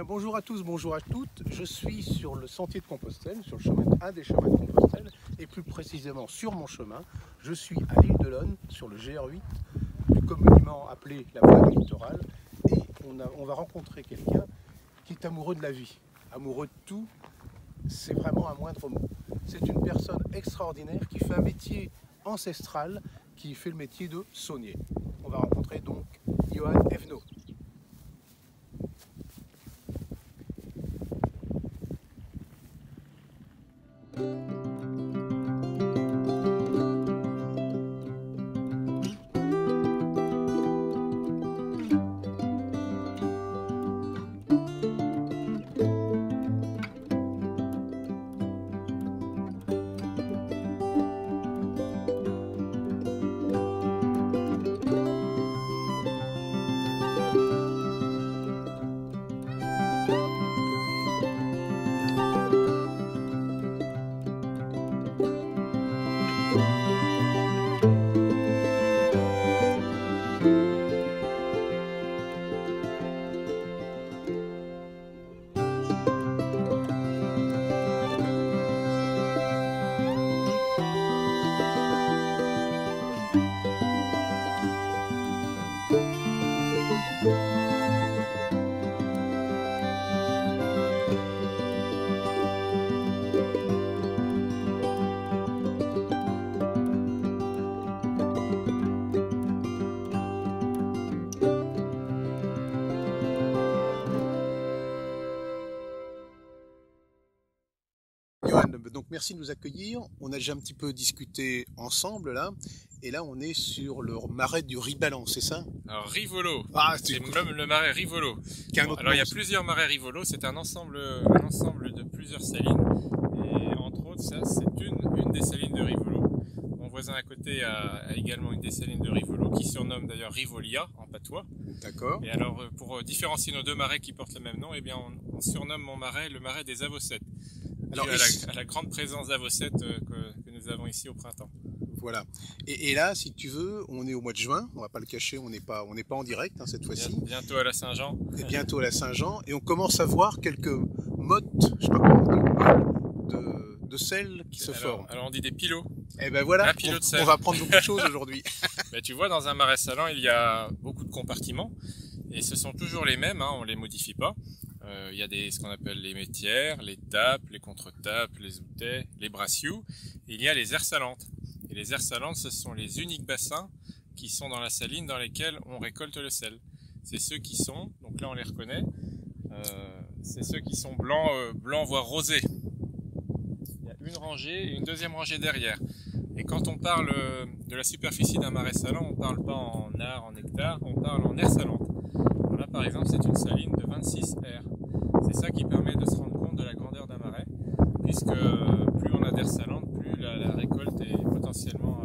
Bien, bonjour à tous, bonjour à toutes. Je suis sur le sentier de Compostelle, sur le chemin, un des chemins de Compostelle, et plus précisément sur mon chemin. Je suis à l'île de l'One, sur le GR8, plus communément appelé la voie du littoral, et on va rencontrer quelqu'un qui est amoureux de la vie, amoureux de tout. C'est vraiment un moindre mot. C'est une personne extraordinaire qui fait un métier ancestral, qui fait le métier de saunier. On va rencontrer donc Johan Evenot. Johan, donc merci de nous accueillir. On a déjà un petit peu discuté ensemble là, et là on est sur le marais du Ribalan, c'est ça? Alors Rivolo, Ah, c'est même le marais Rivolo. Bon, alors il y a plusieurs marais Rivolo, c'est un ensemble de plusieurs salines. Et entre autres, ça c'est une des salines de Rivolo. Mon voisin à côté a également une des salines de Rivolo, qui surnomme d'ailleurs Rivolia en patois. D'accord. Et alors pour différencier nos deux marais qui portent le même nom, eh bien on surnomme mon marais le marais des Avocettes. Alors, à la grande présence d'avocettes que nous avons ici au printemps. Voilà. Et là, si tu veux, on est au mois de juin, on va pas le cacher, on n'est pas en direct hein, cette fois-ci. Bientôt à la Saint-Jean. Et bientôt à la Saint-Jean, et on commence à voir quelques mottes, je sais pas comment on dit, de sel qui se forment. Alors on dit des pilots. Et ben voilà, on va apprendre beaucoup de choses aujourd'hui. Ben, tu vois, dans un marais salant, il y a beaucoup de compartiments, et ce sont toujours les mêmes, hein, on les modifie pas. Il y a ce qu'on appelle les métières, les tapes, les contre-tapes, les outets, les brassious. Il y a les aires salantes. Et les aires salantes, ce sont les uniques bassins qui sont dans la saline dans lesquels on récolte le sel. C'est ceux qui sont, donc là on les reconnaît, c'est ceux qui sont blancs voire rosés. Il y a une rangée et une deuxième rangée derrière. Et quand on parle de la superficie d'un marais salant, on ne parle pas en ar, en hectares, on parle en aires salantes. Là par exemple, c'est une saline de 26 aires. C'est ça qui permet de se rendre compte de la grandeur d'un marais, puisque plus on a d'aires salantes, plus la récolte est potentiellement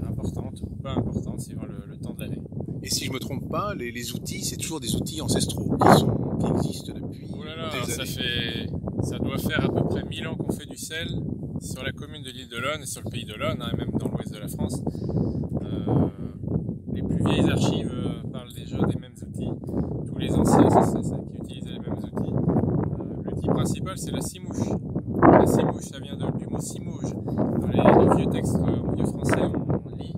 importante ou pas importante suivant le temps de l'année. Et si je me trompe pas, les outils, c'est toujours des outils ancestraux qui existent depuis des années. Ça doit faire à peu près 1000 ans qu'on fait du sel sur la commune de l'île de l'One et sur le pays de l'One, hein, et même dans l'ouest de la France. Les plus vieilles archives parlent déjà des mêmes outils. Tous les anciens, c'est ça qui utilisaient les mêmes outils. L'outil principal, c'est la scie-mouche. La scie-mouche, ça vient du mot cimauge. Dans les vieux textes en vieux français, on lit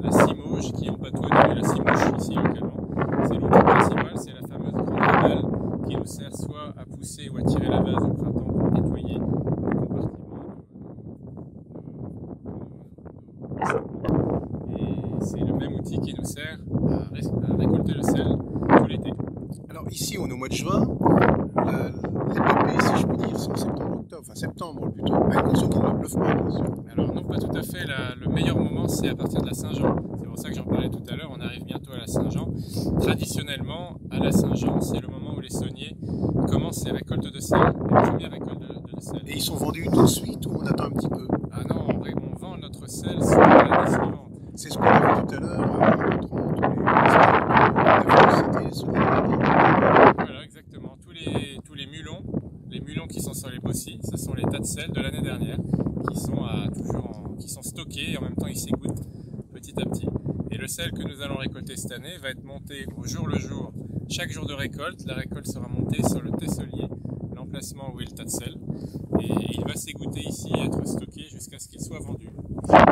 la scie-mauge qui en patois dit la scie-mouche ici localement. C'est l'outil principal, c'est la fameuse grande rabelle qui nous sert soit à pousser ou à tirer la vase au printemps pour nettoyer le compartiment. Et c'est le même outil qui nous sert à récolter le sel tout l'été. Alors ici on est au mois de juin, l'épopée si je peux dire c'est en septembre-octobre, enfin septembre plutôt, à condition qu'il ne pleuve pas bien sûr. Alors non, pas tout à fait, le meilleur moment c'est à partir de la Saint-Jean, c'est pour ça que j'en parlais tout à l'heure, on arrive bientôt à la Saint-Jean. Traditionnellement à la Saint-Jean c'est le moment où les sauniers commencent les récoltes de sel, les premières récoltes de sel. Et ils sont vendus tout de suite ou on attend un petit peu? Ah non, on vend notre sel sur l'année suivante. C'est ce qu'on a vu tout à l'heure en montrant tous les Voilà, exactement. Tous les mulons qui sont sur les bossis, ce sont les tas de sel de l'année dernière qui sont stockés et en même temps ils s'égouttent petit à petit. Et le sel que nous allons récolter cette année va être monté au jour le jour chaque jour de récolte, la récolte sera montée sur le tesselier, l'emplacement où est le tas de sel, et il va s'égoutter ici et être stocké jusqu'à ce qu'il soit vendu.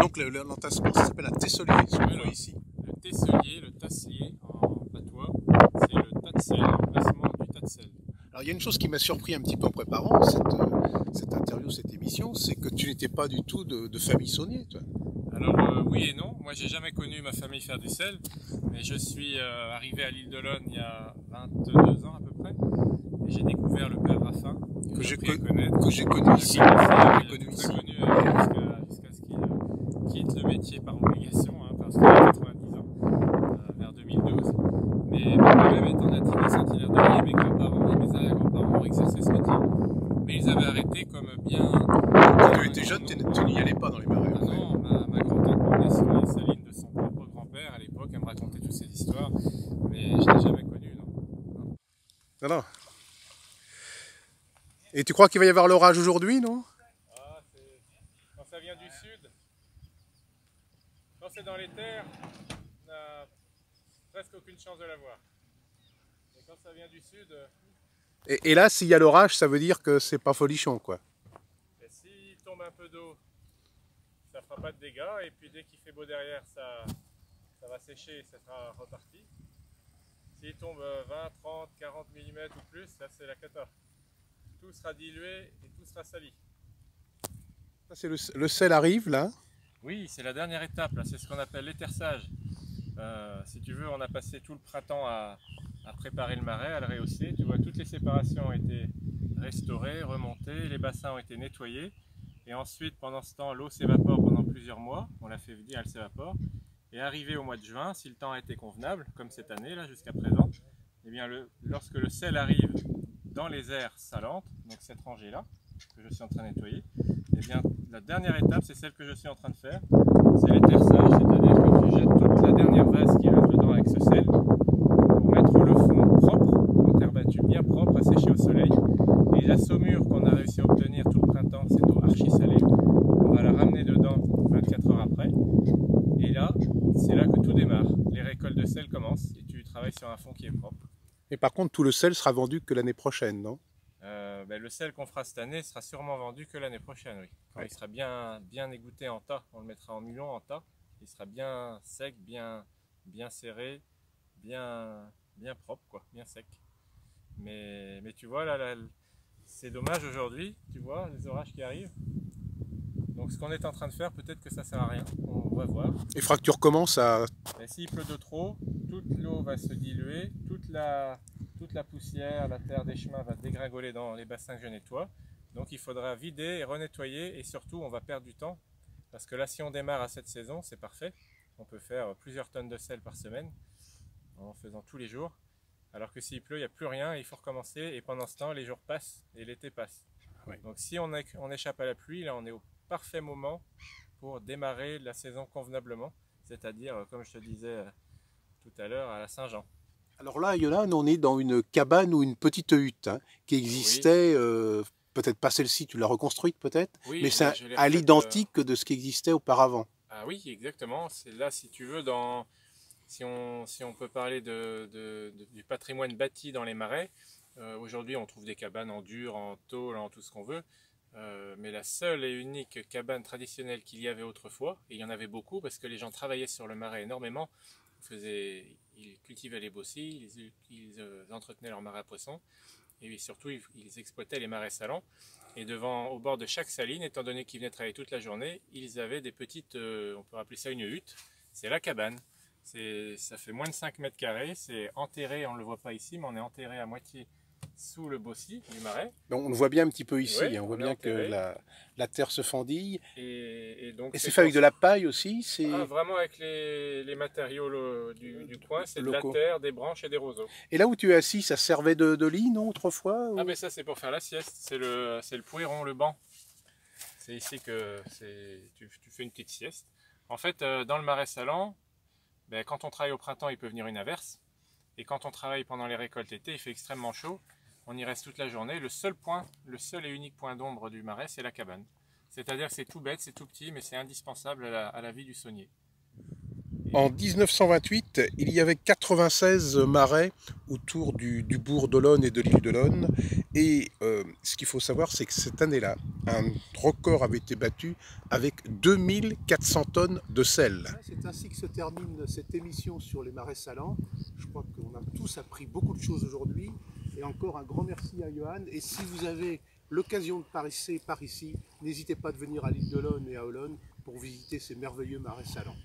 Donc l'entassement, ça s'appelle un tesselier, ce qu'on voit ici. Le tesselier, le tassier en patois, c'est le tas de sel, l'emplacement du tas de sel. Alors il y a une chose qui m'a surpris un petit peu en préparant cette interview, cette émission, c'est que tu n'étais pas du tout de famille saunier, toi. Alors oui et non, moi j'ai jamais connu ma famille faire du sel, mais je suis arrivé à l'île de l'One il y a 22 ans à peu près, et j'ai découvert le père Raffin, Que j'ai connu ici. jusqu'à ce qu'il quitte le métier par obligation, hein, parce qu'il a 90 ans, vers 2012. Mais moi-même étant natif de Saint-Hilaire-de-Lille, mes grands-parents et mes arrière-grands-parents ont exercé ce métier. Mais ils avaient arrêté comme bien... Quand tu étais jeune, tu n'y allais pas dans les marais. Ah non, ma grand-tante m'emmenait sur les salines de son propre grand-père à l'époque, elle me racontait toutes ces histoires, mais je ne l'ai jamais connu, non. Non. Et tu crois qu'il va y avoir l'orage aujourd'hui, non? Ah, quand ça vient du sud, quand c'est dans les terres, on n'a presque aucune chance de l'avoir. Et quand ça vient du sud... Et là, s'il y a l'orage, ça veut dire que c'est pas folichon, quoi. Et s'il tombe un peu d'eau, ça fera pas de dégâts, et puis dès qu'il fait beau derrière, ça va sécher et ça sera reparti. S'il tombe 20, 30, 40 mm ou plus, là c'est la cata. Tout sera dilué et tout sera sali. Ça, c'est le sel arrive, là. Oui, c'est la dernière étape, là, c'est ce qu'on appelle l'étersage. Si tu veux, on a passé tout le printemps à préparer le marais, à le rehausser. Tu vois, toutes les séparations ont été restaurées, remontées, les bassins ont été nettoyés. Et ensuite, pendant ce temps, l'eau s'évapore pendant plusieurs mois. On l'a fait venir, elle s'évapore. Et arrivé au mois de juin, si le temps a été convenable, comme cette année, là, jusqu'à présent, eh bien, lorsque le sel arrive dans les aires salantes, donc cette rangée-là, que je suis en train de nettoyer, eh bien, la dernière étape, c'est celle que je suis en train de faire. C'est l'étersage, c'est-à-dire que tu jettes toute la dernière vase qui reste dedans avec ce sel, pour mettre le fond propre, en terre battue, bien propre, à sécher au soleil. Et la saumure qu'on a réussi à obtenir tout le printemps, cette eau archi salée, on va la ramener dedans 24 heures après. Et là, c'est là que tout démarre. Les récoltes de sel commencent et tu travailles sur un fond qui est propre. Et par contre, tout le sel sera vendu que l'année prochaine, non? Le sel qu'on fera cette année sera sûrement vendu que l'année prochaine, oui. Quand il sera bien égoutté en tas, on le mettra en mulon, en tas. Il sera bien sec, bien serré, bien propre, quoi, bien sec. Mais tu vois, là c'est dommage aujourd'hui, tu vois, les orages qui arrivent. Donc ce qu'on est en train de faire, peut-être que ça sert à rien, on va voir. Il faudra que tu recommences à... Et s'il pleut de trop, toute l'eau va se diluer, toute la poussière, la terre des chemins va dégringoler dans les bassins que je nettoie. Donc il faudra vider et renettoyer, et surtout on va perdre du temps. Parce que là, si on démarre à cette saison, c'est parfait. On peut faire plusieurs tonnes de sel par semaine, en faisant tous les jours. Alors que s'il pleut, il n'y a plus rien, il faut recommencer, et pendant ce temps, les jours passent et l'été passe. Oui. Donc si on échappe à la pluie, là on est au parfait moment pour démarrer la saison convenablement, c'est-à-dire, comme je te disais tout à l'heure, à la Saint-Jean. Alors là, Yolan, on est dans une cabane ou une petite hutte qui existait, oui. Peut-être pas celle-ci, tu l'as reconstruite peut-être, oui, mais c'est à l'identique de ce qui existait auparavant. Ah oui, exactement. C'est là, si tu veux, si on peut parler du patrimoine bâti dans les marais, aujourd'hui on trouve des cabanes en dur, en tôle, en tout ce qu'on veut. Mais la seule et unique cabane traditionnelle qu'il y avait autrefois, et il y en avait beaucoup parce que les gens travaillaient sur le marais énormément, ils cultivaient les baucis, ils entretenaient leur marais à poissons, et surtout ils exploitaient les marais salants. Et au bord de chaque saline, étant donné qu'ils venaient travailler toute la journée, ils avaient des petites, on peut appeler ça une hutte, c'est la cabane. Ça fait moins de 5 mètres carrés, c'est enterré, on ne le voit pas ici, mais on est enterré à moitié sous le bossis du marais. Donc on le voit bien un petit peu ici, oui, on voit bien enterré. Que la terre se fendille. Et c'est fait avec de la paille aussi? Vraiment avec les matériaux du coin, c'est de la terre, des branches et des roseaux. Et là où tu es assis, ça servait de lit, non, autrefois? Ah mais ça c'est pour faire la sieste, c'est le pouiron, le banc. C'est ici que tu fais une petite sieste. En fait, dans le marais salant, quand on travaille au printemps, il peut venir une averse. Et quand on travaille pendant les récoltes l'été, il fait extrêmement chaud. On y reste toute la journée. Le seul et unique point d'ombre du marais, c'est la cabane. C'est-à-dire que c'est tout bête, c'est tout petit, mais c'est indispensable à la vie du saunier. En 1928, il y avait 96 marais autour du bourg d'Olonne et de l'île d'Olonne. Et ce qu'il faut savoir, c'est que cette année-là, un record avait été battu avec 2400 tonnes de sel. C'est ainsi que se termine cette émission sur les marais salants. Je crois qu'on a tous appris beaucoup de choses aujourd'hui. Et encore un grand merci à Johan. Et si vous avez l'occasion de passer par ici, n'hésitez pas à venir à l'île d'Olonne et à Olonne pour visiter ces merveilleux marais salants.